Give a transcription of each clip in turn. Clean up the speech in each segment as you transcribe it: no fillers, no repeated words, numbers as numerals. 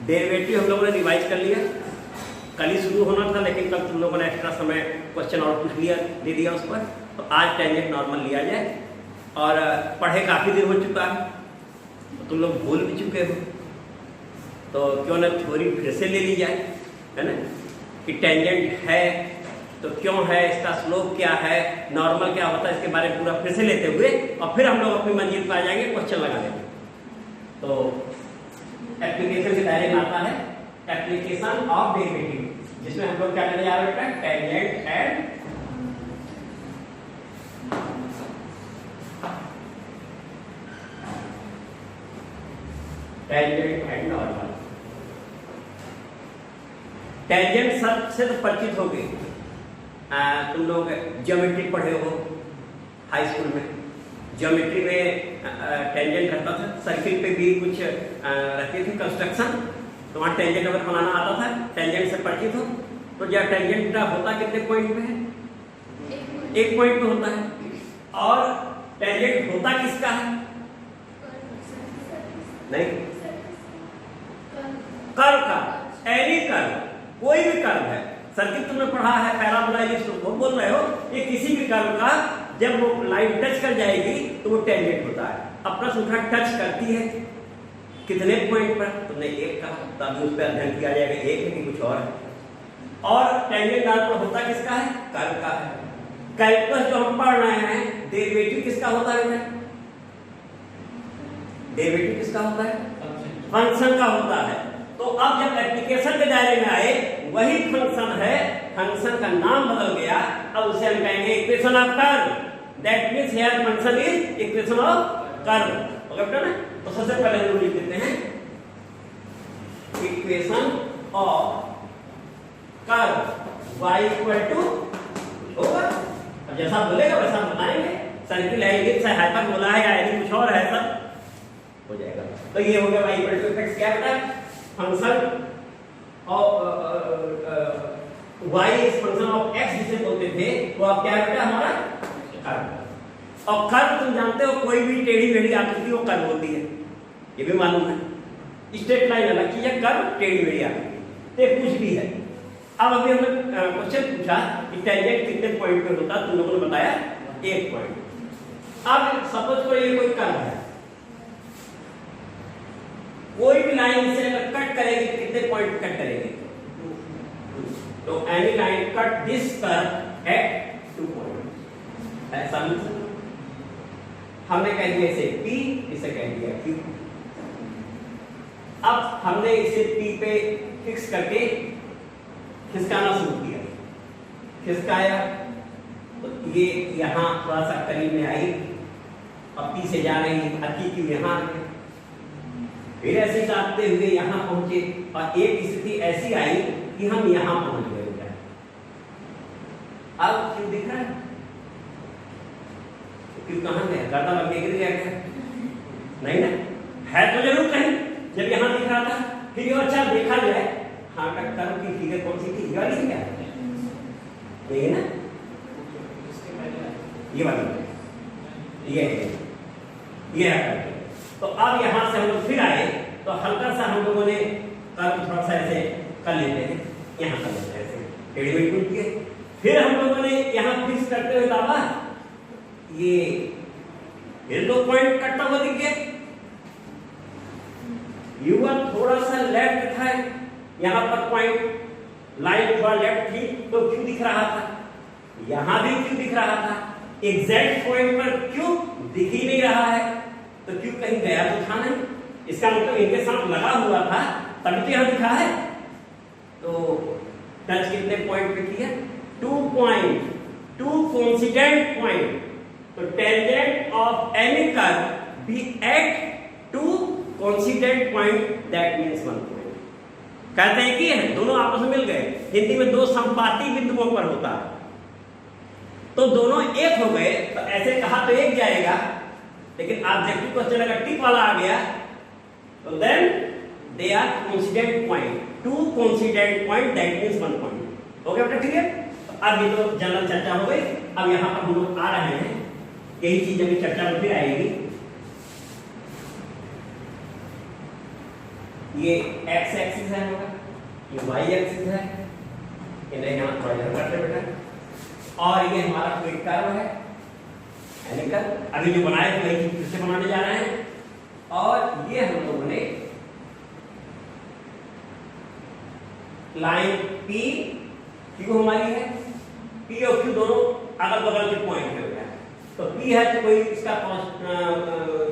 Derivative हम लोगों ने रिवाइज कर लिया, कल ही शुरू होना था लेकिन कल तुम लोगों ने एक्स्ट्रा समय क्वेश्चन और पूछ लिया, दे दिया उस पर। तो आज टेंजेंट नॉर्मल लिया जाए, और पढ़े काफ़ी दिन हो चुका है तो तुम लोग भूल भी चुके हो, तो क्यों ना थ्योरी फिर से ले ली जाए, है ना, कि टेंजेंट है तो क्यों है, इसका स्लोप क्या है, नॉर्मल क्या होता है, इसके बारे में पूरा फिर से लेते हुए और फिर हम लोग अपनी मंजिल पर आ जाएंगे क्वेश्चन लगाने में। तो एप्लीकेशन के दायरे में आता है एप्लीकेशन ऑफ डेरिवेटिव, जिसमें हम लोग क्या करने जा रहे हैं, टेंजेंट एंड नॉर्मल। टेंजेंट सबसे तो परिचित हो गए, तुम लोग ज्योमेट्री पढ़े हो हाई स्कूल में, ज्योमेट्री में टेंजेंट रहता था, सर्किल पे भी कुछ रहती थी कंस्ट्रक्शन, तो वहाँ टेंजेंट अगर बनाना आता था, टेंजेंट से परिचित हो। तो जब टेंजेंट होता कितने पॉइंट पे है, एक पॉइंट पे होता है, और टेंजेंट होता किसका है, नहीं, कर्व का, एनी कर्व, कोई भी कर्व है, सर्किट तुमने पढ़ा है, पैराबोला वो बोल रहे हो, ये किसी भी कर्व का जब वो लाइन टच कर जाएगी तो वो टेंजेंट होता है। अब प्रश्न उठा टच करती है कितने पॉइंट पर, तुमने एक कहा, तो अभी उस पर अध्ययन किया जाएगा, एक है कि कुछ और है। और टेंजेंट नॉर्मल होता किसका है, कर्व का है। कैलकुलस जो हम पढ़ रहे हैं, डेरिवेटिव किसका होता है, डेरिवेटिव किसका होता है, फंक्शन का होता है। तो अब जब एप्लीकेशन के दायरे में आए, वही फंक्शन है, फंक्शन का नाम बदल गया, अब उसे हम कहेंगे equation of curve, that means here function is equation of curve. Okay बेटा ना, तो सबसे पहले हम लिख देते हैं equation of curve y equal to होगा, अब जैसा बोलेगा वैसा बताएंगे, सर्किल है, एलिप्स है, हाइपरबोला है, या यदि कुछ और है, सब हो जाएगा। तो ये हो गया y इक्वल टू x, क्या बेटा, function y is function of x जिसे बोलते थे, वो अब क्या बेटा हमारा कर्व। और कर्व तुम जानते हो, कोई भी टेढ़ी मेढ़ी आकृति वो कर्व होती है, ये भी मालूम है। स्ट्रेट लाइन अलग चीज है, कर्व टेढ़ी मेढ़ी आकृति, ये कुछ भी है। अब अभी हमने क्वेश्चन पूछा कि टेंजेंट कितने पॉइंट पे होता, तुम लोगों ने बताया एक पॉइंट। अब सपोज करो ये कोई कर्व है, कोई भी लाइन से अगर कट करेगी कितने पॉइंट कट करेगी, तो any line cut this curve at 2 point, ऐसा हमने कह दिया इसे P, इसे कह दिया Q। अब हमने इसे P पे फिक्स करके खिसकाना शुरू किया, खिसकाया तो ये यहाँ थोड़ा सा करीब में आई, अब P से जा रही है, अति Q यहाँ आ गया, फिर ऐसे जाते हुए यहाँ पहुंचे, और एक स्थिति ऐसी आई कि हम यहाँ पहुंच गए। अब क्यों दिख रहा है, क्यों कहाँ गया, गर्दन लग गिर गया क्या, नहीं ना, है तो जरूर कहीं, जब यहाँ दिख रहा था। फिर अच्छा देखा जाए, हाँ कर्व की फिगर कौन सी थी, ये वाली क्या, यही ना, ये वाली, ये है। तो अब यहाँ से हम लोग फिर आए, तो हल्का सा हम लोगों ने कर्व थोड़ा सा ऐसे कर लेते हैं, यहाँ कर लेते हैं ऐसे टेढ़ी मेढ़ी टूट के, फिर हम लोगों ने यहाँ फिक्स करते हुए दावा, ये फिर 2 पॉइंट कटता हुआ दिख गया, U1 थोड़ा सा लेफ्ट था, यहाँ पर पॉइंट लाइन थोड़ा लेफ्ट थी तो क्यों दिख रहा था, यहाँ भी क्यों दिख रहा था, एग्जैक्ट पॉइंट पर क्यों दिख ही नहीं रहा है, तो क्यों कहीं गया तो था नहीं, इसका मतलब इनके साथ लगा हुआ था तभी तो यहाँ दिखा है। तो टच कितने पॉइंट पे किया, 2 पॉइंट, 2 कोइंसिडेंट पॉइंट। तो tangent of any curve be at 2 coincident point, that means 1 point. कहते हैं कि दोनों आपस में मिल गए, हिंदी में 2 संपाती बिंदुओं पर होता है, तो दोनों एक हो गए, तो ऐसे कहा तो एक जाएगा, लेकिन ऑब्जेक्टिव क्वेश्चन अगर टिक वाला आ गया तो then they are coincident point, 2 coincident point, that means 1 point. हो गया बेटा क्लियर। अब ये तो जनरल चर्चा हो गई। अब यहाँ पर हम लोग आ रहे हैं, यही चीज अभी चर्चा में फिर आएगी। ये एक्स एक्सिस है हमारा, ये वाई एक्सिस है, इन्हें यहाँ थोड़ा इधर करते बेटा, और ये हमारा कोई कर्व है हेलिकल, अभी जो बनाए थे वही फिर से बनाने जा रहे हैं। और ये हम लोगों ने लाइन पी क्यू हमारी है, पी और क्यू दोनों अगल बगल के पॉइंट पे होगा। तो पी है तो कोई इसका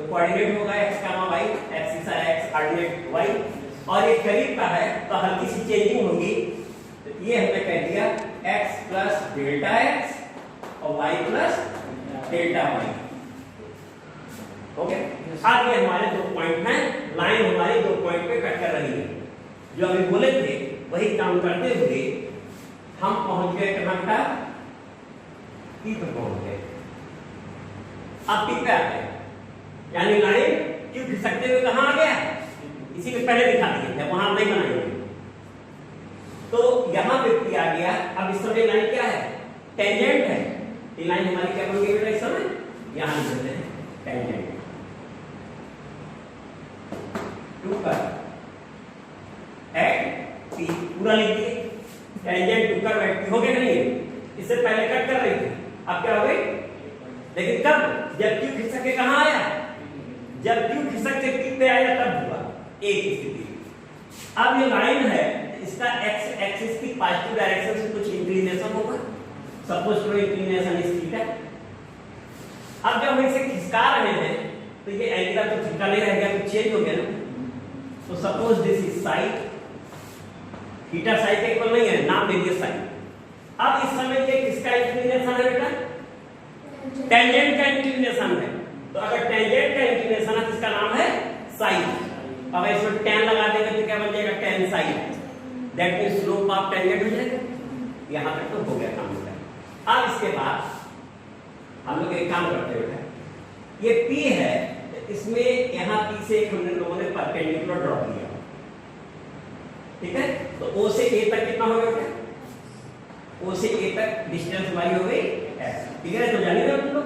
कोऑर्डिनेट होगा एक्स कामा वाई, एक्सिस है एक्स, ऑर्डिनेट वाई, और ये करीब का है तो हल्की सी चेंजिंग होगी। तो ये हमने कह दिया x प्लस डेल्टा एक्स और y plus delta y. Okay, अब ये हमारे दो पॉइंट हैं, लाइन हमारी दो पॉइंट पे कट कर रही है। जो अभी बोले थे वही काम करते हुए हम पहुंच गए कहाँ पी पे पहुंच गए। अब पी पे आ गए, यानी लाइन क्यों खिसकते हुए कहाँ आ गया, इसी में पहले दिखा दिए थे, वहां नहीं बनाएंगे। तो यहां पे पी आ गया। अब इस समय लाइन क्या है, टेंजेंट है। ये लाइन हमारी क्या बन गई बेटा इस समय, यहां लिखते हैं टेंजेंट टू कर एट पी, पूरा लिखिए टेंजेंट टू कर एट पी। हो गया नहीं, इससे पहले कट कर रही थी, अब क्या हो गई, लेकिन कब, जब क्यू खिसक के कहां आया, जब क्यू खिसक के पी पे आया तब हुआ एक स्थिति। अब ये लाइन है, इसका एक्स एक्सिस की पॉजिटिव डायरेक्शन से कुछ इंक्लिनेशन होगा, suppose to inclination is theta. अब जब हम इसे खिसका रहे हैं तो ये एंगल तो थीटा नहीं रहेगा, तो चेंज हो गया ना। तो suppose this is sine, theta sine के इक्वल नहीं है, नाम दे दिया साइन। अब इस समय ये किसका इंक्लिनेशन है बेटा, टेंजेंट का इंक्लिनेशन है। तो अगर टेंजेंट का इंक्लिनेशन है इसका नाम है साइन। अब इसमें tan लगा देंगे तो क्या बन जाएगा, tan sine, that means slope of tangent हो जाएगा। यहां तक तो हो गया काम होगा। अब इसके बाद हम लोग एक काम करते हैं, ये P है, इसमें यहां P से एक हम लोगों ने परपेंडिकुलर ड्रॉ किया, ठीक है। तो O से A तक कितना हो गया बेटा, O से A तक डिस्टेंस हमारी हो गई s, ठीक है, तो जानिए आप लोग।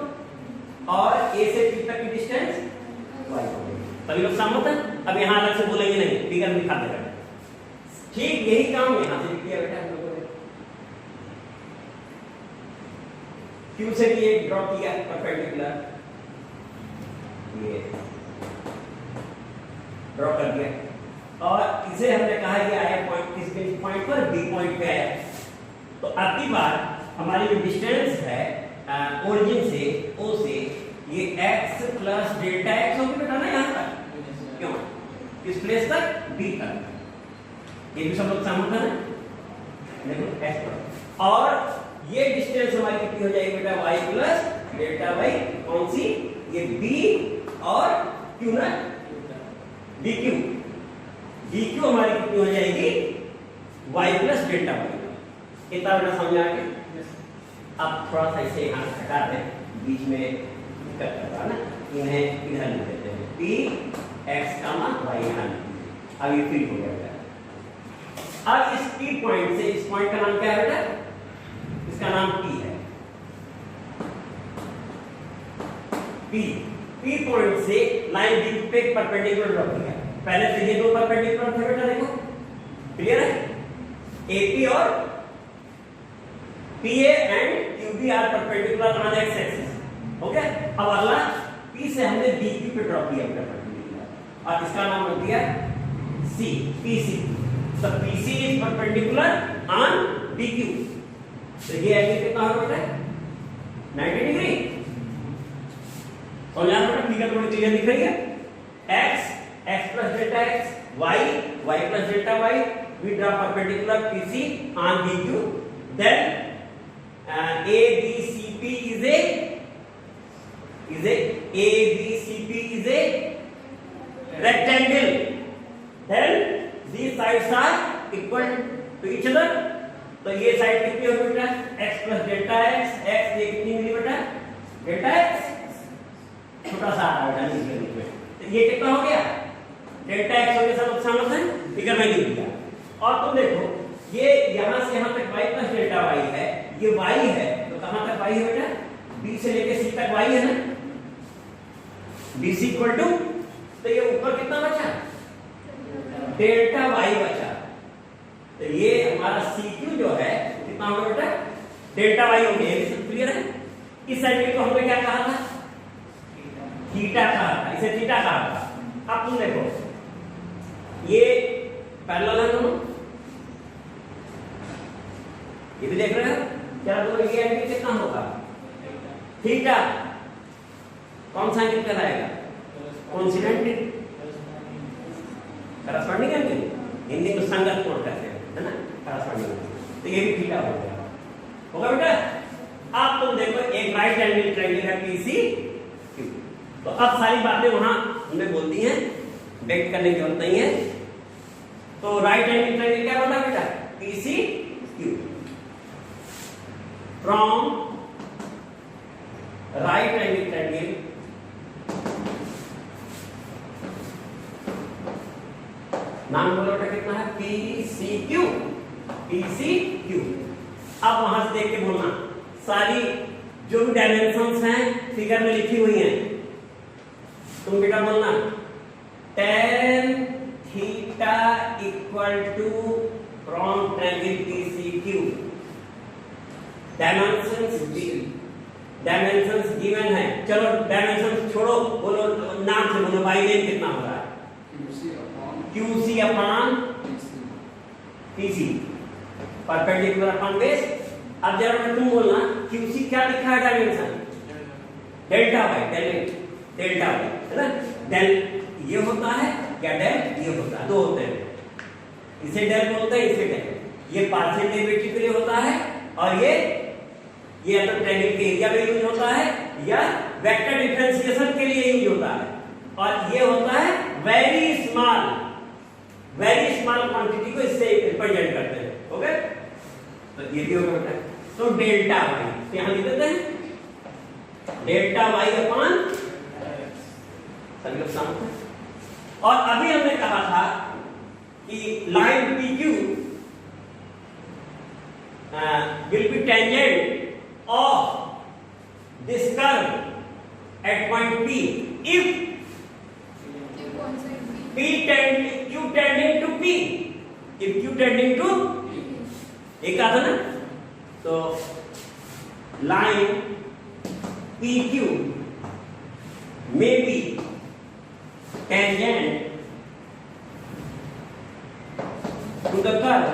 और A से P तक की डिस्टेंस y हो गई। सभी लोग सहमत हैं? अब यहां अलग से बोलेंगे नहीं, फिगर में दिखा देगा। ठीक यही काम यहां से किया बेटा हम लोगों ने, Q से भी एक ड्रॉ किया परपेंडिकुलर, ये ड्रॉ कर दिया, और इसे हमने कहा ये आया पॉइंट, किस पॉइंट पर, बी पॉइंट पे आया। तो अगली बार हमारी जो डिस्टेंस है ओरिजिन से O से, ये x प्लस डेल्टा एक्स होगी बेटा ना यहां तक, क्यों, किस प्लेस तक, B तक। ये भी सब लोग सहमत है ना, देखो x पर। और ये डिस्टेंस हमारी कितनी हो जाएगी बेटा, y प्लस डेल्टा y, कौन सी, ये b और q ना, dq, dq हमारी कितनी हो जाएगी, y प्लस डेल्टा y। इतना बेटा समझ आ गया। अब थोड़ा सा इसे यहाँ हटा दें, बीच में दिक्कत कर रहा ना, इन्हें इधर लिख देते हैं, p x कामा y यहाँ लिख दीजिए। अब ये फिट हो गया बेटा। अब इस P पॉइंट से, इस पॉइंट का नाम क्या है बेटा, इसका नाम P है। P पॉइंट से लाइन D पे परपेंडिकुलर ड्रॉ किया। पहले से ये दो परपेंडिकुलर थे बेटा, देखो क्लियर है, AP और PA and QB are perpendicular on x axis. Okay, अब अगला P से हमने DQ पे ड्रॉ किया बेटा परपेंडिकुलर, और इसका नाम रख दिया C, PC। So PC is perpendicular on DQ. तो ये एंगल कितना होगा बेटा, 90 डिग्री। और यहाँ पर फिगर थोड़ी क्लियर दिख रही है, x plus delta x, y plus delta y, we draw perpendicular PC on DQ. Then ABCP is a rectangle. Then these sides are equal to each other. तो ये साइड कितनी होगी बेटा, x plus delta x, x ये कितनी मिली बेटा, delta x, छोटा सा आ रहा है इसके बीच में, तो ये कितना हो गया, delta x हो गया। सब समझ हैं, फिगर में लिख दिया। और तुम देखो ये यहां से यहां तक y plus delta y है, ये y है, तो कहां तक y है बेटा, b से लेके c तक y है ना, bc इक्वल टू, तो ये ऊपर कितना बचा, डेल्टा वाई बचा। तो ये हमारा सी क्यू जो है कितना होगा बेटा, डेल्टा वाई हो गया। ये सब क्लियर है। इस एंगल को हमने क्या कहा था, थीटा कहा था, इसे थीटा कहा था। अब तुम देखो ये पैरेलल है दोनों, ये भी देख रहे हो क्या, दोनों ये एंगल कितना होगा थीटा, कौन सा एंगल कहलाएगा, कोइंसिडेंट करस्पॉन्डिंग एंगल, हिंदी में संगत कोण कहते हैं, है ना, करस्पॉन्डिंग। तो ये भी थीटा हो गया, होगा बेटा। अब तुम देखो एक राइट एंगल ट्रायंगल है पीसी क्यू। तो अब सारी बातें वहां हमने बोल दी हैं, वेट करने की जरूरत नहीं है। तो राइट एंगल ट्रायंगल क्या बनता बेटा, PC Q. From right angle triangle नाम बोलो बेटा कितना है, PCQ, PCQ। अब वहां से देख के बोलना, सारी जो भी डायमेंशंस हैं फिगर में लिखी हुई हैं, तुम बेटा बोलना tan theta equal to from triangle PCQ, dimensions given है। चलो डायमेंशंस छोड़ो, बोलो नाम से बोलो, बाई लेन कितना हो रहा है, QC upon PC, perpendicular upon base. अब जरा तुम बोलना QC क्या लिखा है dimension, delta y, delta y है ना, डेल ये होता है या डेल ये होता है, दो होते हैं, इसे डेल बोलते हैं, इसे डेल। ये पार्शियल डेरिवेटिव के लिए होता है और ये या तो ट्रायंगल के एरिया में यूज होता है या वेक्टर डिफरेंशिएशन के लिए यूज होता है। और ये होता है वेरी स्मॉल क्वांटिटी को इससे रिप्रेजेंट करते हैं, ओके। तो ये भी होगा बेटा। तो डेल्टा वाई, तो यहां लिख देते हैं डेल्टा वाई अपॉन सभी लोग समझते हैं। और अभी हमने कहा था कि line PQ will be tangent of this curve at point P if Q tending to P, if Q tending to एक कहा था ना। तो line PQ may be tangent to the curve,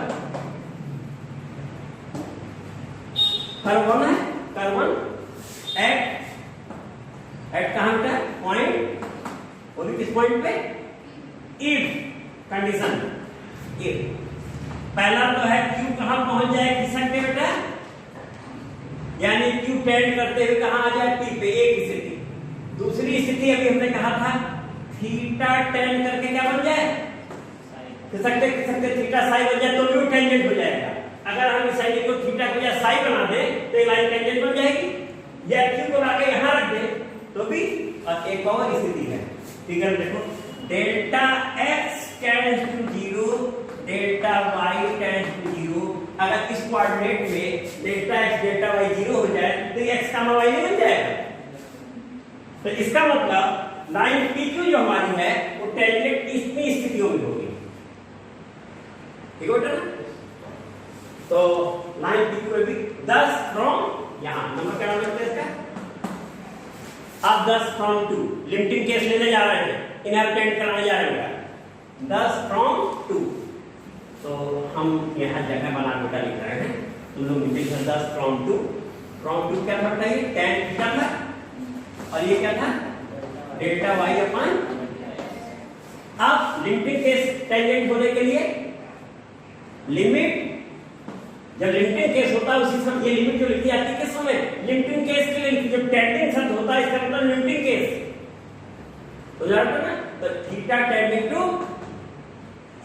curve 1 है, कर्व 1 एट कहां पे, point, और किस पॉइंट पे, इफ कंडीशन, इफ पहला तो है Q कहां पहुंच जाए किस पे बेटा, यानी Q टेंड करते हुए कहां आ जाए, P पे, एक स्थिति। दूसरी स्थिति अभी हमने कहा था थीटा टेंड करके क्या बन जाए, खिसकते थीटा साई बन जाए तो भी टेंजेंट हो जाएगा। अगर हम इस एंगल को थीटा को या साई बना दें तो ये लाइन टेंजेंट बन जाएगी, या Q को लाके यहां रख दें तो भी। और एक और स्थिति है, फिगर देखो, delta x tends to 0, delta y tends to 0। अगर इस कोऑर्डिनेट में डेल्टा x डेल्टा y 0 हो जाए तो ये x, y नहीं बन जाएगा। तो इसका मतलब लाइन PQ जो हमारी है वो टेंजेंट इतनी स्थितियों में होगी, ठीक है बेटा। तो लाइन PQ में भी 10 फ्रॉम, यहां नंबर क्या नंबर है इसका, अब 10 फ्रॉम 2 लिमिटिंग केस लेने जा रहे हैं, इनहेरिटेंट कराने जा रहे हैं, 10 फ्रॉम 2। तो हम यहां जगह बना बेटा लिख रहे हैं, तुम लोग लिखिए 10 फ्रॉम 2। फ्रॉम 2 क्या पड़ता है, tan थीटा था, और ये क्या था, डेल्टा वाई अपॉन। अब लिमिटिंग केस टेंजेंट होने के लिए लिमिट, जब लिमिटिंग केस होता है उसी समय ये लिमिट जो लिखी जाती है किस समय, लिमिटिंग केस के लिए लिखी, जब टेंडिंग शब्द होता है इसका मतलब लिमिटिंग केस। तो जानते ना, तो theta tending to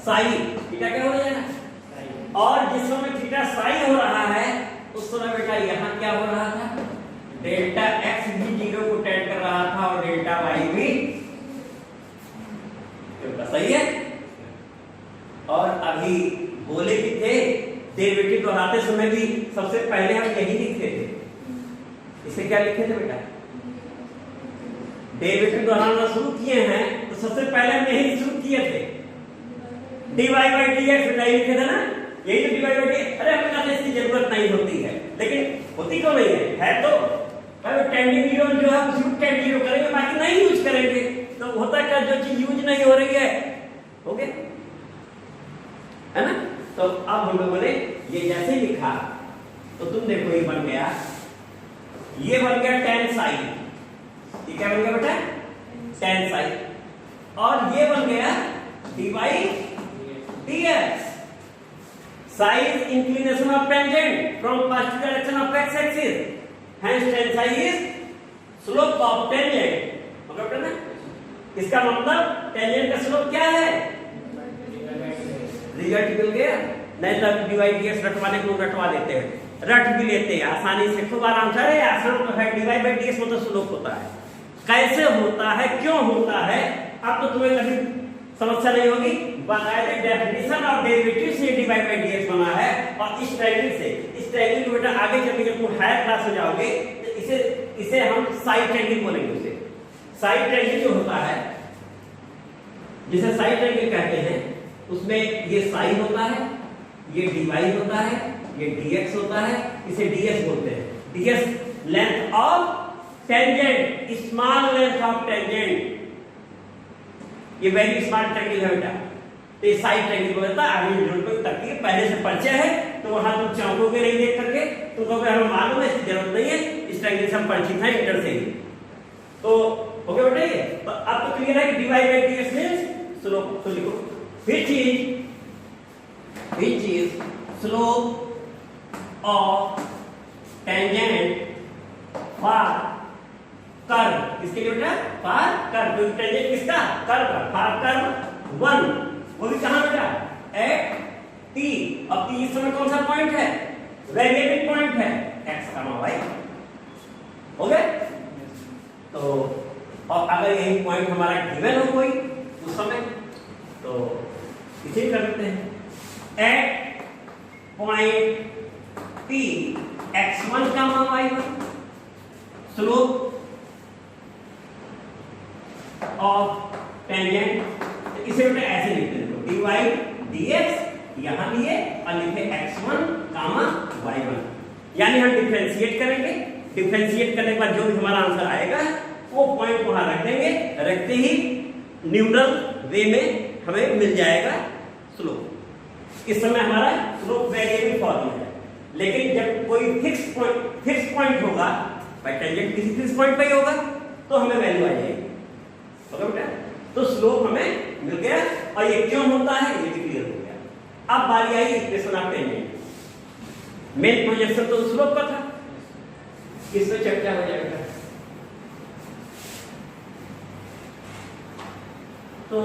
psi, theta क्या हो जाएगा, और जिस समय थीटा साई हो रहा है उस समय बेटा यहां क्या हो रहा था, डेल्टा x भी 0 को टेंड कर रहा था और डेल्टा y भी, सही है। और अभी बोले कि थे डेरिवेटिव दोहराते समय भी सबसे पहले हम यही लिखते थे, इसे क्या लिखे थे बेटा, डेरिवेटिव दोहराना शुरू किए हैं तो सबसे पहले हम यही शुरू किए थे, dy by dx नहीं लिखे थे ना, यही तो dy by dx। अरे हमें कहते इसकी जरूरत नहीं होती है, लेकिन होती क्यों नहीं है तो टेंडिंग जीरो जो है उसी को टेंड जीरो करेंगे, बाकी नहीं यूज करेंगे। तो होता क्या, जो चीज यूज नहीं हो रही है, ओके है ना। तो अब हम लोगों ने ये जैसे लिखा तो तुम देखो ये बन गया, ये बन गया tan साइन, ये क्या बन गया बेटा tan साइन, और ये बन गया dy dx। Sine inclination of tangent from positive direction of x axis, hence tan psi is slope of tangent। मतलब ना, इसका मतलब टेंजेंट का स्लोप क्या है, रिजल्ट मिल गया। नहीं तो dy dx रटवाने को रटवा देते हैं, रट भी लेते हैं आसानी से, खूब आराम से। आसान तो है, dy by dx मतलब स्लोप होता है, कैसे होता है, क्यों होता है, अब तो तुम्हें कभी समस्या नहीं होगी। बाकायदे डेफिनेशन ऑफ डेरिवेटिव से dy by dx बना है, और इस ट्रायंगल से, इस ट्रायंगल को बेटा आगे चल के जब तुम हायर क्लास में जाओगे तो इसे हम साइड ट्रायंगल बोलेंगे। उसे साइड ट्रायंगल जो होता है, जिसे साइड ट्रायंगल कहते हैं, उसमें ये साइन होता है, ये dy होता है, ये dx होता है, इसे ds बोलते हैं। ds length of tangent, small length of tangent, ये वेरी स्मॉल ट्रायंगल है बेटा, तो ये साइड ट्रायंगल बोलता है। आगे जरूरत पे तक ये पहले से परिचय है, तो वहां तुम चाहोगे नहीं देख करके, तुम कहोगे हमें मालूम है, इसकी जरूरत नहीं है, इस ट्रायंगल से हम परिचित हैं इंटर से ही। तो ओके बेटा, ये तो अब तो क्लियर है कि dy by dx means slope. तो लिखो which is slope of tangent for curve, किसके लिए बेटा, for curve। तो टेंजेंट किसका, कर्व का, for curve 1, वो भी कहां बेटा, at t। अब t इस समय कौन सा पॉइंट है, वेरिएबल पॉइंट है, x, y, हो गए। तो और अगर यही पॉइंट हमारा गिवन हो कोई उस समय, तो इसे कर लेते हैं, at point p x1 y1, slope of tangent. इसे बेटा ऐसे लिखते हैं, dy dx यहां लिए और लिखे x1 y1, यानी हम डिफरेंशिएट करेंगे। डिफरेंशिएट करने के बाद जो भी हमारा आंसर आएगा वो पॉइंट वहां रख देंगे, रखते ही न्यूट्रल वे में हमें मिल जाएगा स्लोप। इस समय हमारा स्लोप वेरिएबल फॉर्म है, लेकिन जब कोई फिक्स पॉइंट होगा, भाई टेंजेंट किसी फिक्स पॉइंट पे ही होगा, तो हमें वैल्यू आ जाएगी, ओके बेटा। तो स्लोप हमें मिल गया, और ये क्यों होता है ये भी क्लियर हो गया। अब बारी आई equation of tangent. Main projection तो स्लोप का था, इसमें चर्चा हो जाएगा। तो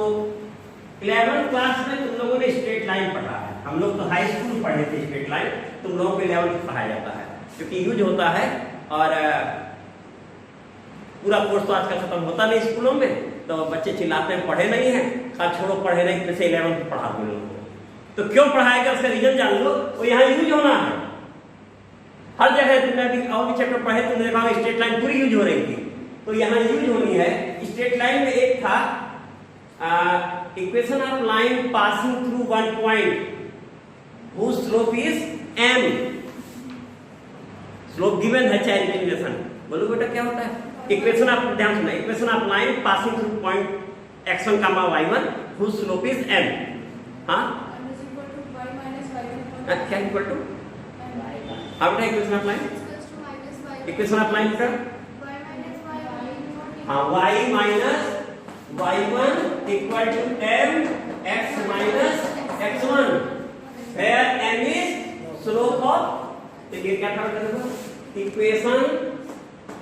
11th क्लास में तुम लोगों ने स्ट्रेट लाइन पढ़ा है, हम लोग तो हाई स्कूल पढ़े थे स्ट्रेट लाइन, तुम लोगों को 11th पढ़ाया जाता है, क्योंकि यूज होता है। और पूरा कोर्स तो आजकल खत्म होता नहीं स्कूलों में, तो बच्चे चिल्लाते हैं पढ़े नहीं है, अब छोड़ो पढ़े नहीं, फिर से 11th पढ़ा दो लोगों को। तो क्यों पढ़ाएगा उसका रीजन जान लो, वो यहाँ यूज होना है। हर जगह तुमने अभी और भी चैप्टर पढ़े, तुमने देखा स्ट्रेट लाइन पूरी यूज हो रही थी, तो यहाँ यूज होनी है। स्ट्रेट लाइन में एक था equation of line passing through one point whose slope is m, slope given है चाहे इंक्लिनेशन। बोलो बेटा क्या होता है, इक्वेशन ऑफ, ध्यान सुनना, equation of line passing through point x1 y1 whose slope is m। हाँ क्या इक्वल टू, हाँ बेटा equation of line, equation of line बेटा, हाँ y minus y1 equal to m x minus x1, where m is slope of, तो ये क्या था देखो, equation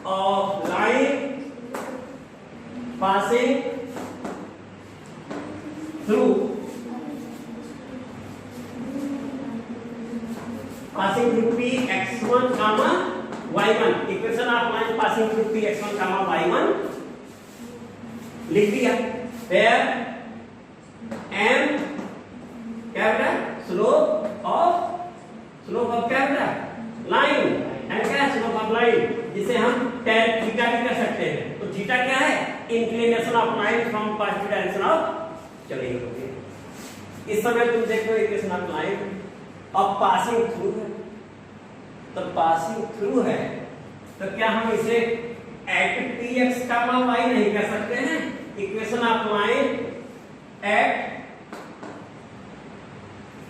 of line passing through p x1 y1, equation of line passing through p x1 y1 लिख दिया। फिर m क्या बेटा, स्लोप ऑफ क्या बेटा, लाइन, m क्या, स्लोप ऑफ लाइन, जिसे हम tan थीटा भी कर सकते हैं। तो थीटा क्या है, inclination of line from positive direction of, चलिए इस समय तुम देखो इक्वेशन ऑफ लाइन अब पासिंग थ्रू है, तो पासिंग थ्रू है तो क्या हम इसे at P x comma y नहीं कह सकते हैं? Equation of line at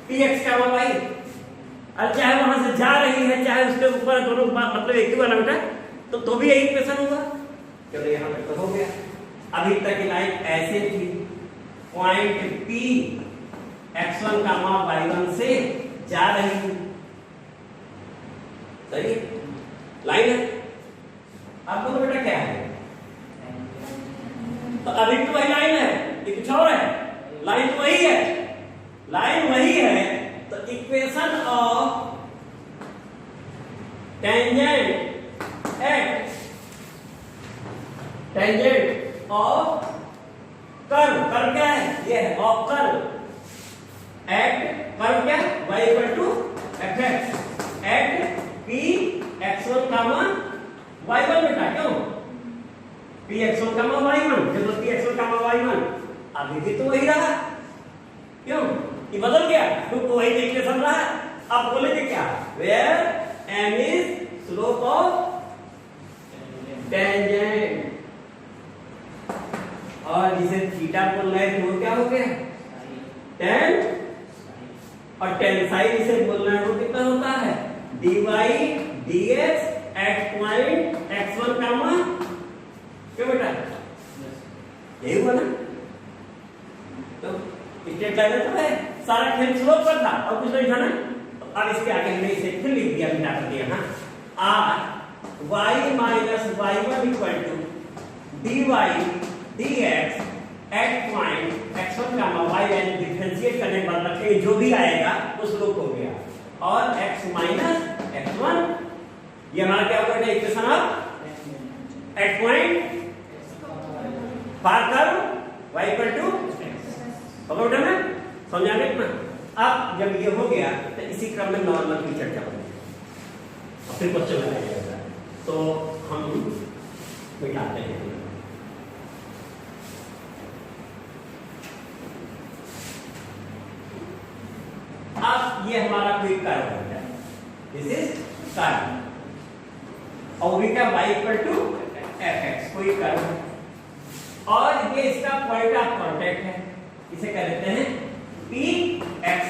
P x comma y, और चाहे वहां से जा रही है चाहे उसके ऊपर, दोनों मतलब एक ही बना बेटा, तो भी यही इक्वेशन होगा। चलो यहाँ पे तो हो गया। अभी तक की लाइन ऐसे थी, point P x1 comma y1 से जा रही है, सही लाइन है। अब बोलो बेटा क्या है? तो अभी तो वही लाइन है, ये कुछ और है? लाइन तो वही है, लाइन वही है। तो equation of tangent at tangent of curve, curve क्या है? ये है ऑफ कर्व एट कर्व क्या? y equal to fx at p x1 comma y1 बेटा, क्यों? p x1 कामा y1, जब p x1 कामा y1 अभी भी तो वही रहा, क्यों? ये बदल गया तो वही इक्वेशन रहा। अब बोलेंगे क्या? Where m is slope of tangent, और जिसे थीटा बोल रहे थे वो क्या हो गया? टेन, और टेन साइन इसे बोलना है वो कितना होता है? dy dx at point x1 comma, क्यों बेटा? यही हुआ ना? तो स्ट्रेट लाइन तो है, सारा खेल स्लोप पर था और कुछ नहीं था ना। तो अब इसके आगे हमने इसे फिर लिख दिया, बिठा कर दिया हाँ, r y minus y1 equal to dy dx at point x1 comma y1, differentiate करने के बाद रखेंगे जो भी आएगा वो स्लोप हो गया, और x माइनस x1 ये हमारा क्या होगा? इक्वेशन ऑफ एट पॉइंट पार कर्व y इक्वल टू होगा ना, समझाने ना। अब जब ये हो गया तो इसी क्रम में नॉर्मल की चर्चा होगी, और फिर क्वेश्चन बनाया जाएगा, तो हम मिटाते हैं। अब ये हमारा कोई कर्व हो जाए, दिस इज कर्व, और भी क्या? y इक्वल टू fx, कोई कर्व, और ये इसका पॉइंट ऑफ कांटेक्ट है, इसे कह देते हैं p x,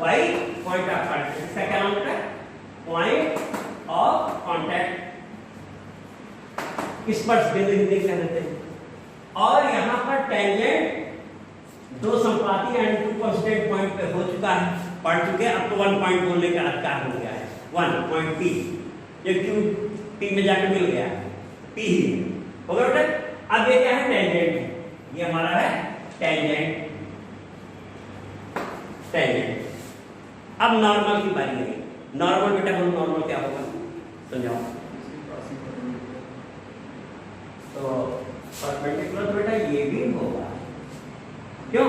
y point of contact. इसका क्या नाम है? पॉइंट ऑफ कांटेक्ट, स्पर्श बिंदु हिंदी कह देते हैं। और यहाँ पर टेंजेंट दो संपाती एंड टू कांस्टेंट पॉइंट पे हो चुका है, पढ़ चुके हैं। अब तो 1 पॉइंट बोलने का अधिकार हो गया है, 1 पॉइंट p, ये q p में जाकर मिल गया, p ही हो गया बेटा। अब ये क्या है? टेंजेंट, ये हमारा है टेंजेंट, टेंजेंट। अब नॉर्मल की बारी है। नॉर्मल बेटा बोलो, नॉर्मल क्या होगा? समझाओ। तो परपेंडिकुलर बेटा ये भी होगा, क्यों?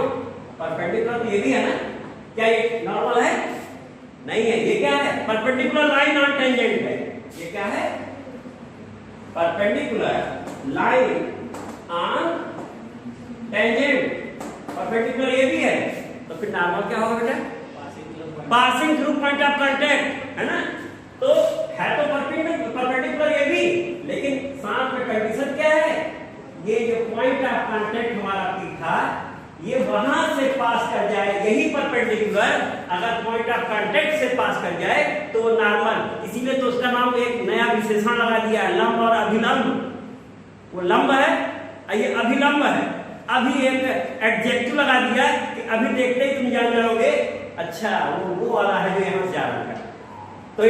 परपेंडिकुलर तो ये भी है ना, क्या ये नॉर्मल है? नहीं है, ये क्या है? परपेंडिकुलर लाइन ऑन टेंजेंट है। ये क्या है? Perpendicular line on tangent, perpendicular ये भी है, तो फिर नॉर्मल क्या होगा बेटा? Passing through point of contact, है ना? तो है तो परपेंडिकुलर ये भी, लेकिन साथ में कंडीशन क्या है? ये जो पॉइंट ऑफ कांटेक्ट हमारा P था, ये वहां से पास कर जाए, यही परपेंडिकुलर अगर पॉइंट ऑफ कांटेक्ट से पास कर जाए तो नॉर्मल। इसीलिए तो उसका नाम एक नया विशेषण लगा दिया है, लंब और अभिलंब। वो लंब है, ये अभिलंब है। अभी एक एडजेक्टिव लगा दिया कि अभी देखते ही तुम जान जाओगे, अच्छा वो वाला है जो यहाँ से जा रहा है। तो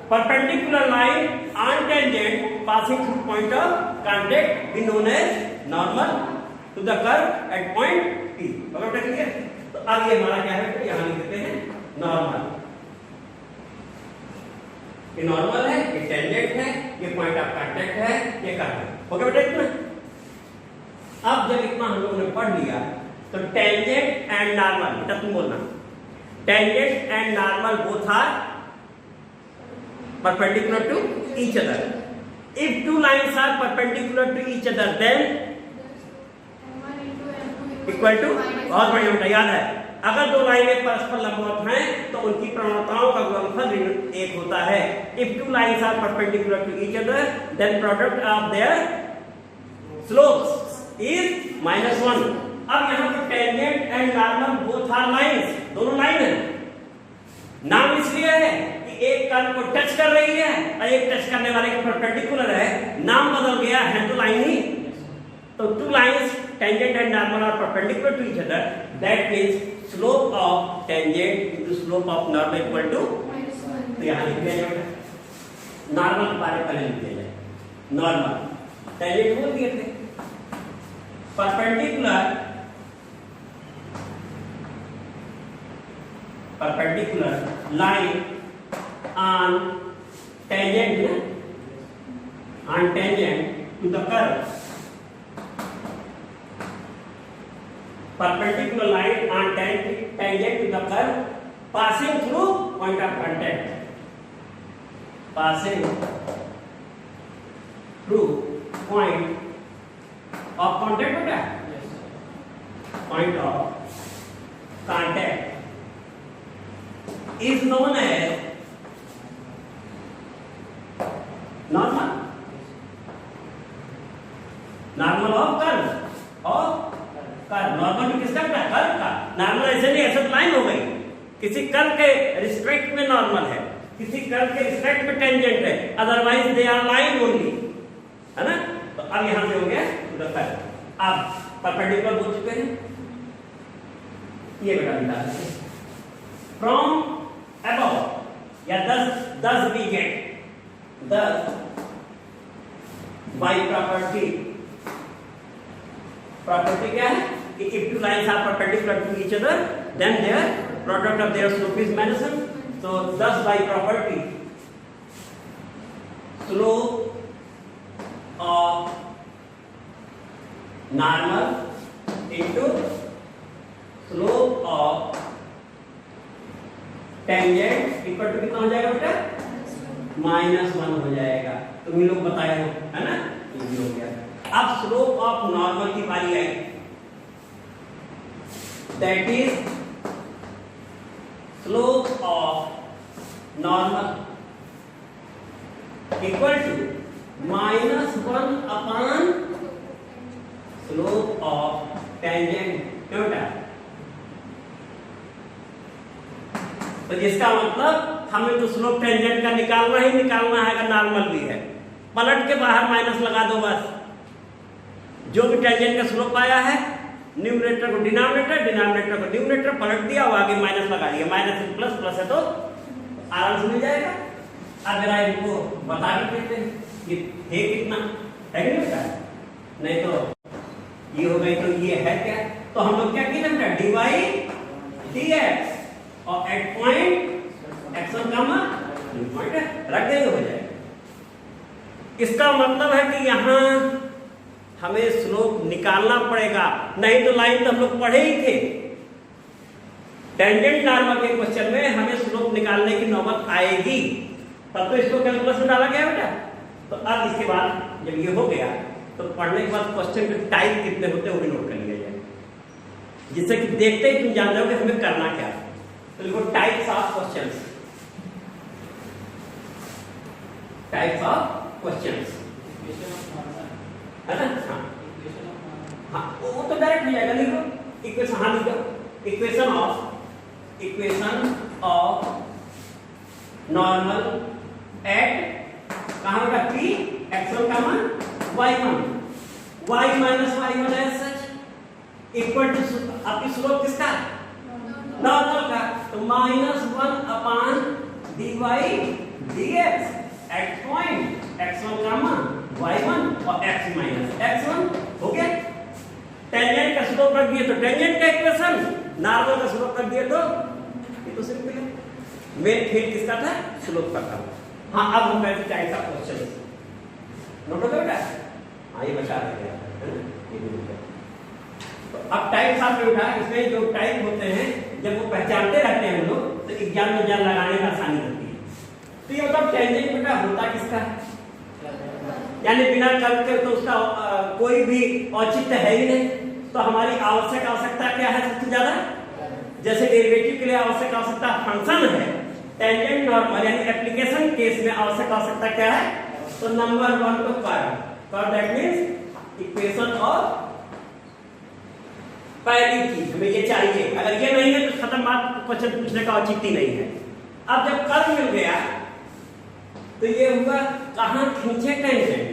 perpendicular line on tangent passing through point of contact be known as normal to the curve at point P। बराबर क्लियर? तो अब ये हमारा क्या है? यहाँ लिख देते हैं नॉर्मल। ये नॉर्मल है, ये टेंजेंट है, ये पॉइंट ऑफ कांटेक्ट है, ये कर्व है। ओके बेटा इतना? अब जब इतना हम लोगों ने पढ़ लिया तो टेंजेंट एंड नॉर्मल, बेटा तुम बोलना, tangent and normal both are perpendicular to each other. If two lines are perpendicular to each other, then equal to, बहुत बढ़िया बेटा याद है, अगर दो लाइनें परस्पर लंबवत हैं तो उनकी प्रवणताओं का गुणनफल ऋण 1 होता है। If two lines are perpendicular to each other then product of their slopes is -1। अब यहाँ पे tangent and normal both are lines, दोनों लाइन है। नाम इसलिए है कि एक कर्व को टच कर रही है और एक टच करने वाले के परपेंडिकुलर है, नाम बदल गया है तो लाइन ही। तो two lines tangent and normal are perpendicular to each other, that means slope of tangent into slope of normal equal to, तो यहाँ लिख दिया जाएगा नॉर्मल के बारे में पहले लिख दिया जाए। नॉर्मल टेंजेंट बोल दिए थे, perpendicular line on tangent to the curve, perpendicular line on tangent to the curve passing through point of contact, passing through point of contact होता है, point of contact is known as normal of curve और curve. Normal किसका बेटा? Curve का। Normal ऐसे नहीं, ऐसे line हो गई, किसी कर्व के रिस्पेक्ट में नॉर्मल है, किसी कर्व के रिस्पेक्ट में टेंजेंट है, otherwise they are line only, है ना। तो अब यहां से हो गया कर्व। अब परपेंडिकुलर बोल चुके हैं, ये बेटा निकाल फ्रॉम above या 10 we get 10 by property क्या है कि if two lines are perpendicular to each other then their product of their slope is -1। so 10 by property slope of normal into slope of tangent equal to कितना हो जाएगा बेटा? -1 हो जाएगा। तुम ही लोग बताए हो, है ना, ये हो गया। अब स्लोप ऑफ नॉर्मल की बारी आई, that is slope of normal equal to -1 upon slope of tangent. क्यों बेटा? तो जिसका मतलब हमें तो स्लोप टेंजेंट का निकालना ही निकालना है, अगर नॉर्मल भी है। पलट के बाहर माइनस लगा दो बस, जो भी टेंजेंट का स्लोप आया है न्यूमरेटर को डिनोमिनेटर, डिनोमिनेटर को न्यूमरेटर, पलट दिया और आगे माइनस लगा दिया। माइनस प्लस, प्लस है तो आराम से मिल जाएगा। अब जरा इनको बता भी देते हैं कि है कितना, है कि नहीं? नहीं तो ये हो गई, तो ये है क्या? तो हम लोग क्या किए बेटा? dy dx और at point x1 comma point रख देंगे, हो जाएगा। इसका मतलब है कि यहां हमें स्लोप निकालना पड़ेगा, नहीं तो लाइन तो हम लोग पढ़े ही थे। टेंजेंट नॉर्मल के क्वेश्चन में हमें स्लोप निकालने की नौबत आएगी, तब तो इसको कैलकुलस में डाला गया बेटा। तो अब इसके बाद जब ये हो गया तो पढ़ने के बाद क्वेश्चन के टाइप कितने होते हैं वो भी नोट कर लिया जाए, जिससे कि देखते ही तुम जान जाओगे हमें करना क्या है। तो लिखो types of questions, types of questions, है ना? हाँ, वो तो डायरेक्ट हो जाएगा। लिखो इक्वेशन, हाँ लिखो इक्वेशन ऑफ नॉर्मल एट कहाँ बेटा? p x1 का मान y1, y माइनस y1 है सच इक्वल टू आपकी स्लोप किसका? नॉर्मल का। तो -1 upon dy dx at point x1 का मान y1 और x माइनस x1 हो गया। टेंजेंट का स्लोप रख दिए तो टेंजेंट का इक्वेशन, नॉर्मल का स्लोप रख दिए तो ये तो सिंपल है। मेन खेल किसका था? स्लोप का था। हाँ, अब हम कहते टाइप्स ऑफ क्वेश्चन नोट हो गया बेटा? हाँ, ये बचा दिया है ना, ये भी हो गया। तो अब टाइप्स ऑफ उठा, इसमें जो टाइप होते हैं जब वो पहचानते रहते हैं हम लोग तो एग्जाम में जान लगाने में आसानी होती है। तो ये मतलब टेंजेंट बेटा होता किसका है? यानी बिना कर्व के तो उसका कोई भी औचित्य है ही नहीं। तो हमारी आवश्यकता क्या है सबसे ज्यादा? जैसे डेरिवेटिव के लिए आवश्यक आवश्यकता फंक्शन है, टेंजेंट नॉर्मल यानी एप्लीकेशन केस में आवश्यक आवश्यकता क्या है? तो नंबर 1 तो curve that means equation of पहली चीज हमें ये चाहिए। अगर ये नहीं है तो खत्म बात, क्वेश्चन पूछने का औचित्य नहीं है। अब जब कर्व मिल गया तो ये हुआ कहां खींचे टेंजेंट,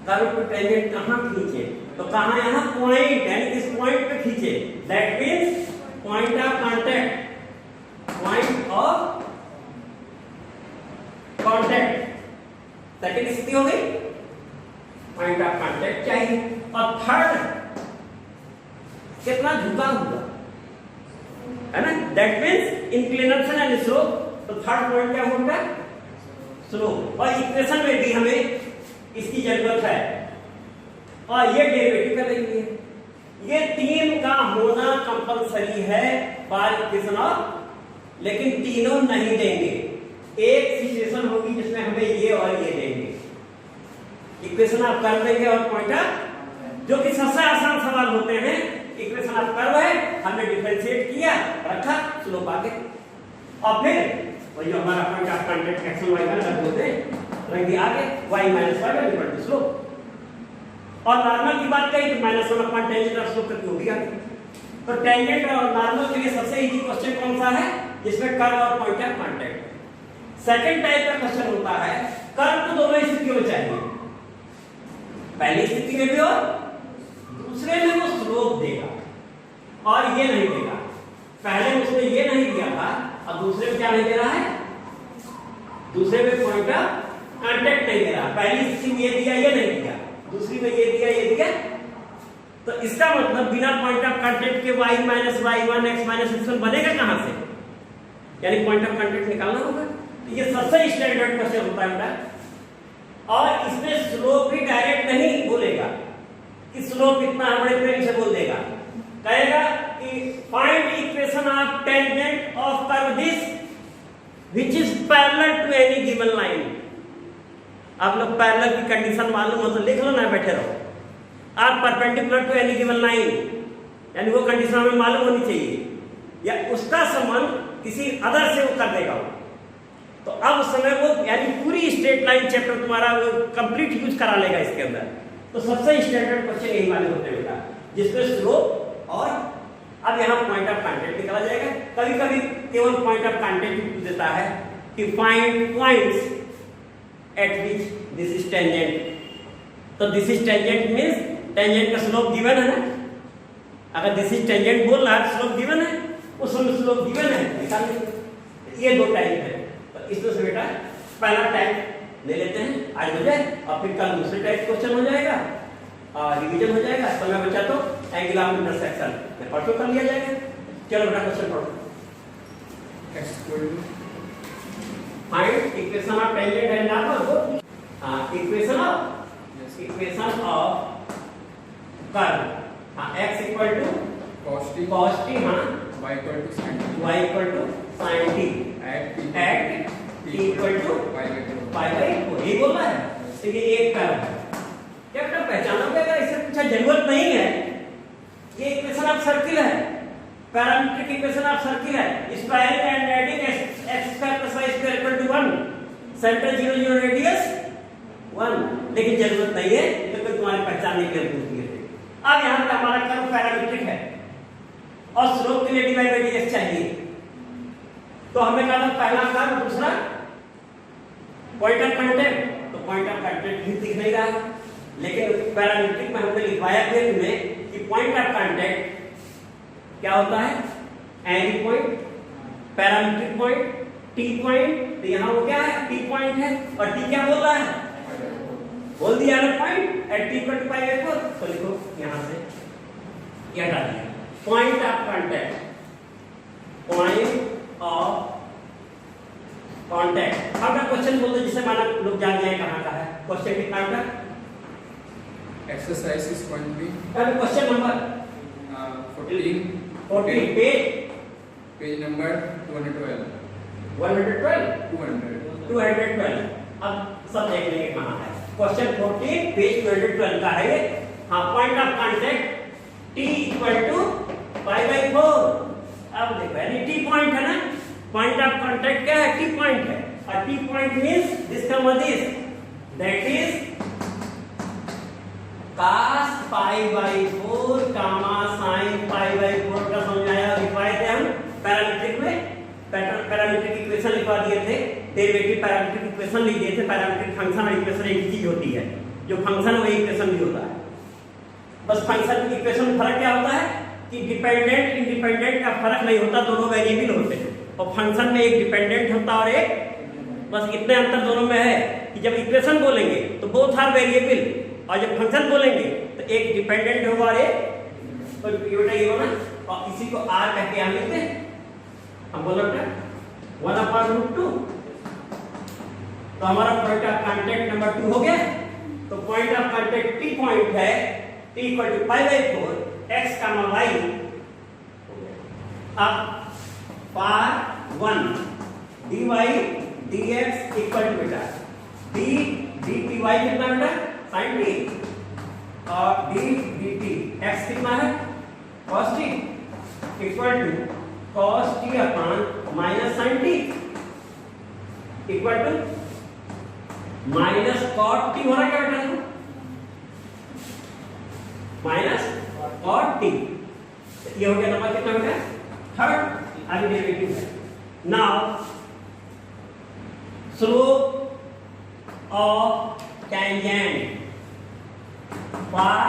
कर्व को टेंजेंट कहां खींचे? तो कहां? यहां पॉइंट यानी इस पॉइंट पे खींचे, that means point of contact, point of contact. Second स्थिति हो गई, पॉइंट ऑफ कांटेक्ट चाहिए। और थर्ड कितना झुका हुआ है ना, that means inclination and slope. तो थर्ड पॉइंट क्या होगा? स्लोप। और इक्वेशन में भी हमें इसकी जरूरत है और ये डेरिवेटिव कर लेंगे। ये तीन का होना कंपलसरी है बाय इक्वेशन ऑफ, लेकिन तीनों नहीं देंगे। एक सिचुएशन होगी जिसमें हमें ये और ये देंगे। इक्वेशन आप कर देंगे और पॉइंटर, जो कि सबसे आसान सवाल होते हैं। इक्वेशन आप कर्व है, हमने डिफरेंशिएट किया, रखा, स्लोप आगे, और फिर वही जो हमारा point of contact x y का रख देते हैं, रख दिया आगे y minus y equal to slope. और नॉर्मल की बात करें तो माइनस 1 अपॉन टेंजेंट और स्लोप करके हो गया। तो टेंजेंट और नॉर्मल के लिए सबसे इजी क्वेश्चन कौन सा है? जिसमें कर्व और point of contact. Second type का क्वेश्चन होता है कर्व तो दोनों स्थितियों में चाहिए, पहली स्थिति में भी और दूसरे में वो स्लोप देगा और ये नहीं देगा। पहले में उसने ये नहीं दिया था और दूसरे में क्या नहीं दे रहा है? दूसरे में पॉइंट ऑफ कांटेक्ट नहीं दे रहा। पहली स्थिति में ये दिया, ये नहीं दिया, दूसरी में ये दिया, ये दिया। तो इसका मतलब बिना पॉइंट ऑफ कांटेक्ट के y minus y1 x minus x1 बनेगा कहां से? यानी पॉइंट ऑफ कांटेक्ट निकालना होगा। तो ये सबसे स्टैंडर्ड क्वेश्चन होता है बेटा। और इसमें स्लोप भी डायरेक्ट नहीं बोलेगा कि स्लोप इतना है, बड़े प्रेम से बोल देगा। कहेगा कि find equation of tangent of curve this which is parallel to any given line. आप लोग पैरेलल की कंडीशन मालूम हो तो लिख लो ना, बैठे रहो। Are perpendicular to any given line, यानी वो कंडीशन हमें मालूम होनी चाहिए, या उसका संबंध किसी अदर से वो कर देगा। तो अब उस समय वो यानी पूरी स्ट्रेट लाइन चैप्टर तुम्हारा वो कंप्लीट यूज करा लेगा इसके अंदर। तो सबसे स्टैंडर्ड क्वेश्चन यही वाले होते हैं बेटा, जिसमें स्लोप और अब यहाँ पॉइंट ऑफ कांटेक्ट निकाला जाएगा। कभी कभी केवल पॉइंट ऑफ कांटेक्ट देता है कि find points at which this is tangent. तो this is tangent means tangent का स्लोप गिवन है ना। अगर दिस इज टेंजेंट बोल रहा है, स्लोप गिवन है, उसमें स्लोप गिवन है, निकाल। ये दो टाइप है। तो इस तरह से बेटा पहला टाइप ले लेते हैं, आज हो जाए, और फिर कल दूसरे टाइप क्वेश्चन हो जाएगा और रिवीजन हो जाएगा। समय बचा तो एंगल ऑफ इंटरसेक्शन में परसों कर लिया जाएगा। चलो बेटा क्वेश्चन पढ़ो। Find equation of tangent and normal. Equation of curve, x equal to cos t, हाँ, y equal to sin t, y equal to sin t at t equal to pi by 4। ये बोल रहा है। तो ये एक curve है। क्या बेटा पहचाना पड़ेगा, इससे पूछा जरूरत नहीं है। ये इक्वेशन ऑफ सर्किल है, पैरामीट्रिक इक्वेशन ऑफ सर्किल है। Squaring and adding x square plus y square equal to 1, centre 0 0 radius 1। लेकिन जरूरत नहीं है, क्योंकि तुम्हारे पहचानने के लिए पूछ दिए थे। अब यहाँ पे हमारा कर्व पैरामीट्रिक है और स्लोप के लिए dy बाई dx चाहिए। तो हमें कहा था पहला कर्व, दूसरा पॉइंट ऑफ कांटेक्ट। तो पॉइंट ऑफ कांटेक्ट भी दिख नहीं रहा, लेकिन पैरामीट्रिक में हमने लिखवाया फिर में कि पॉइंट ऑफ कांटेक्ट क्या होता है? Any point, parametric point, T point. तो यहाँ वो क्या है? टी पॉइंट है। और टी क्या बोल रहा है? बोल दिया ना point at t equal to pi by 4। तो लिखो यहाँ से ये हटा दिया। Point of contact, point of contact. अब मैं क्वेश्चन बोल दो जिससे माना लोग जान जाए कहाँ का है। क्वेश्चन कितना का? Exercise is going to be question number 14 page number 212। 212। अब सब देख लेंगे कहाँ है। क्वेश्चन 14 पेज 212 का है ये। हाँ, point of contact t equal to pi by 4। अब देखो यानी टी पॉइंट है ना, पॉइंट ऑफ कांटेक्ट क्या है? टी पॉइंट है। और टी पॉइंट मींस दिस का मदिस that is cos pi by 4 comma sin pi by 4 का समझाया लिखवाए थे हम पैरामीट्रिक में, पैरामीट्रिक इक्वेशन लिखवा दिए थे, डेरिवेटिव पैरामीट्रिक इक्वेशन लिख दिए थे। पैरामीट्रिक फंक्शन और इक्वेशन एक ही चीज होती है, जो फंक्शन वही इक्वेशन भी होता है। बस फंक्शन की इक्वेशन में फर्क क्या होता है कि डिपेंडेंट इंडिपेंडेंट का फर्क नहीं होता, दोनों वेरिएबल होते हैं। और फंक्शन में एक डिपेंडेंट होता और एक, बस इतने अंतर दोनों में है कि जब इक्वेशन बोलेंगे तो बोथ आर वेरिएबल, और जब फंक्शन बोलेंगे तो एक डिपेंडेंट होगा और एक तो ये होगा ना। और इसी को r कह के हम लिखते हैं, हम बोल रहे हैं 1/√2। तो हमारा पॉइंट ऑफ कांटेक्ट नंबर 2 हो गया। तो point of contact T point है t = π/4 x, y। अब पार 1 dy dx इक्वल टू बेटा d dt y कितना बेटा sin t, और d dt x कितना है cos t equal to cos t upon minus sin t equal to minus cot t हो रहा है क्या बेटा? Minus cot t। ये हो गया नंबर कितना हो गया? थर्ड। अभी डेरिवेटिव है। नाउ स्लोप ऑफ टेंजेंट पार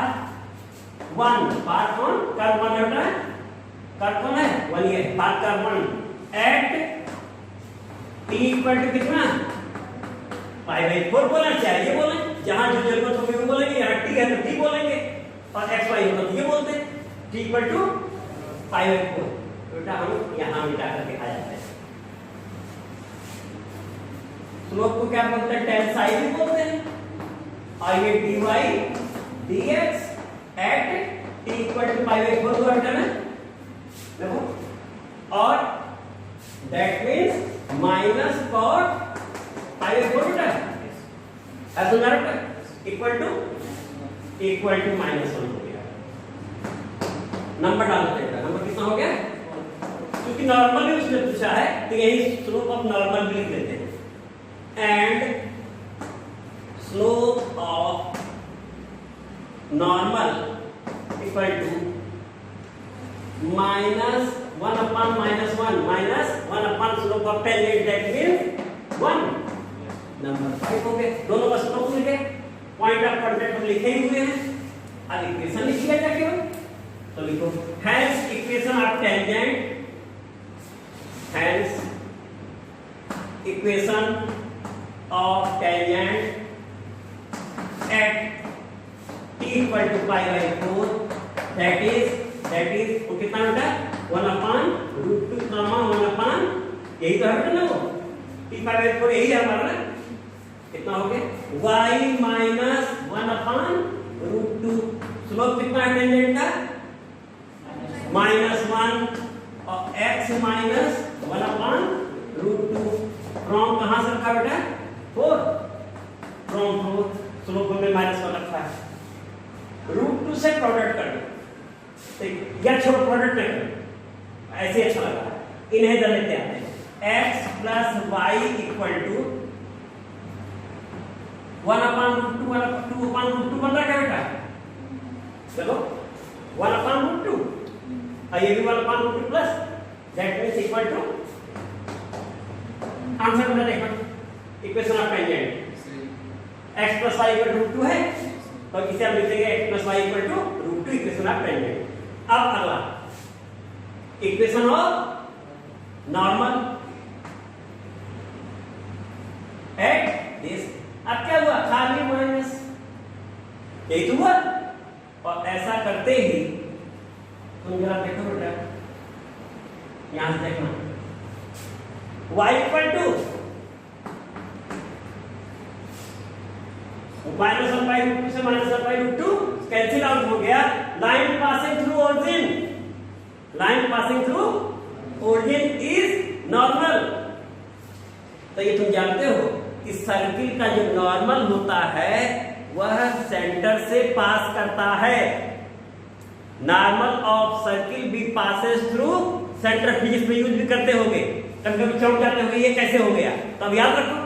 1, पार कौन? कर्व 1 है, कर्व कौन है? 1 ये पार curve 1 at t equal to कितना? π/4 बोलना चाहिए, बोले जहां जो जरूरत होगी वो बोलेंगे, यहाँ t है तो t बोलेंगे, और x y होगा तो ये बोलते हैं t इक्वल टू π/4। बेटा हम यहां मिटा कर दिखाया जाता है। स्लोप को क्या बोलते हैं? टेन साई भी बोलते हैं। और ये dy dx at t equal to π/4 को हटाना देखो, और दैट मींस माइनस cot π/4 बेटा ऐसा समझा बेटा इक्वल टू -1 हो गया। नंबर डालते हैं, नंबर कितना हो गया? क्योंकि नॉर्मल भी उसने पूछा है तो यही स्लोप ऑफ नॉर्मल भी लिख देते हैं। And slope of normal equal to -1 upon -1 -1 upon slope of tangent that means 1। Number 5 हो गए। दोनों का स्लोप मिल गए, पॉइंट ऑफ कांटेक्ट हम लिखे ही हुए हैं। अब इक्वेशन लिखिए क्या केवल, तो लिखो hence equation of tangent, hence equation of tangent at t equal to π/4 that is वो कितना बेटा 1/√2 कामा 1/, यही तो है ना वो t π/4 यही है हमारा ना। कितना हो गया y माइनस 1/√2। स्लोप कितना है टेंजेंट का? -1 और x माइनस 1/√2 फ्रॉम कहां से रखा बेटा? 4 फ्रॉम 4 स्लोप में -1 रखा है। √2 से प्रोडक्ट कर दो, या छोड़ो प्रोडक्ट नहीं करो, ऐसे अच्छा लगा। इन्हें इधर लेते आते हैं। x + y इक्वल टू 1/√2 बन रहा है बेटा, चलो 1/√2 और ये भी 1/√2 plus that means equal to answer बता देखो equation of tangent x + y = √2 है, तो इसे हम लिख देंगे x + y = √2 equation of tangent. अब अगला equation of normal at this. अब क्या हुआ? खाली माइनस, यही तो हुआ। और ऐसा करते ही तुम जरा देखो बेटा, यहां से देखना y इक्वल टू -1/√2 से -1/√2 कैंसिल आउट हो गया। Line passing through origin, line passing through origin is normal. तो ये तुम जानते हो कि सर्किल का जो नॉर्मल होता है वह सेंटर से पास करता है। Normal of circle be passes through centre physics में यूज भी करते होगे, कभी कभी चौंक जाते होगे ये कैसे हो गया, तब याद रखो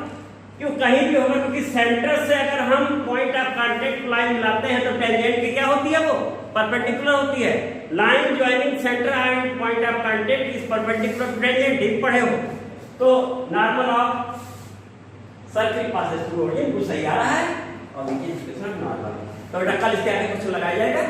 क्यों कहीं भी होगा, क्योंकि सेंटर से अगर हम पॉइंट ऑफ कांटेक्ट लाइन मिलाते हैं तो टेंजेंट की क्या होती है, वो परपेंडिकुलर होती है। Line joining centre and point of contact is perpendicular to tangent, ठीक पढ़े हो। तो normal of circle passes through origin, कुछ सही आ रहा है और नीचे नॉर्मल। तो बेटा कल इसके आगे कुछ लगाया जाएगा।